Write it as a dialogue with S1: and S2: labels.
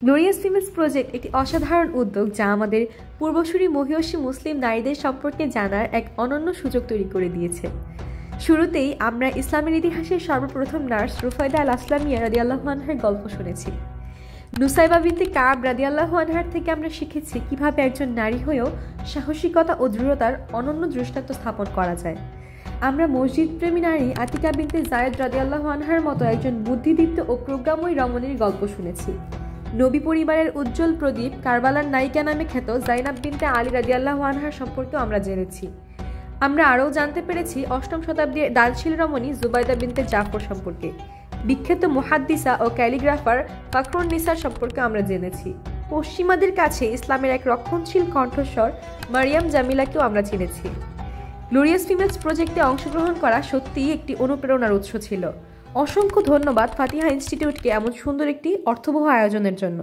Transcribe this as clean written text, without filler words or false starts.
S1: Glorious females project একটি অসাধারণ উদ্যোগ যা আমাদের পূর্বসূরি মহিয়সী মুসলিম নারীদের সম্পর্কে জানার এক অনন্য সুযোগ তৈরি করে দিয়েছে। শুরুতেই আমরা ইসলামের ইতিহাসের সর্বপ্রথম নার্স রুফায়দা আল আসলামিয়া রাদিয়াল্লাহু আনহার গল্প শুনেছি। নুসাইবা বিনতে কাব রাদিয়াল্লাহু আনহার থেকে আমরা শিখেছি কিভাবে একজন নারী হয়েও সাহসিকতা ও দৃঢ়তার অনন্য দৃষ্টান্ত স্থাপন করা যায়। আমরা মসজিদ প্রেমী নারী আতিকা বিনতে জায়েদ রাদিয়াল্লাহু আনহার মতো একজন বুদ্ধিদীপ্ত ও প্রজ্ঞাময়ী রমণীর গল্প শুনেছি। নবী পরিবারের উজ্জ্বল প্রদীপ কারবালার নায়িকা নামে খ্যাত জাইনাব বিনতে আলী রাদিয়াল্লাহু আনহার সম্পর্কেও আমরা জেনেছি। আমরা আরও জানতে পেরেছি অষ্টম শতাব্দীর দানশীল রমণী জুবাইদা বিনতে জাফর সম্পর্কে। বিখ্যাত মুহাদ্দিসা ও ক্যালিগ্রাফার ফখরুন নিসার সম্পর্কে আমরা জেনেছি। পশ্চিমাদের কাছে ইসলামের এক রক্ষণশীল কণ্ঠস্বর মারিয়াম জামিলাকেও আমরা চিনেছি। গ্লোরিয়াস ফিমেলস প্রজেক্টে অংশগ্রহণ করা সত্যিই একটি অনুপ্রেরণার উৎস ছিল। অসংখ্য ধন্যবাদ ফাতিহা ইনস্টিটিউটকে এমন সুন্দর একটি অর্থবহ আয়োজনের জন্য।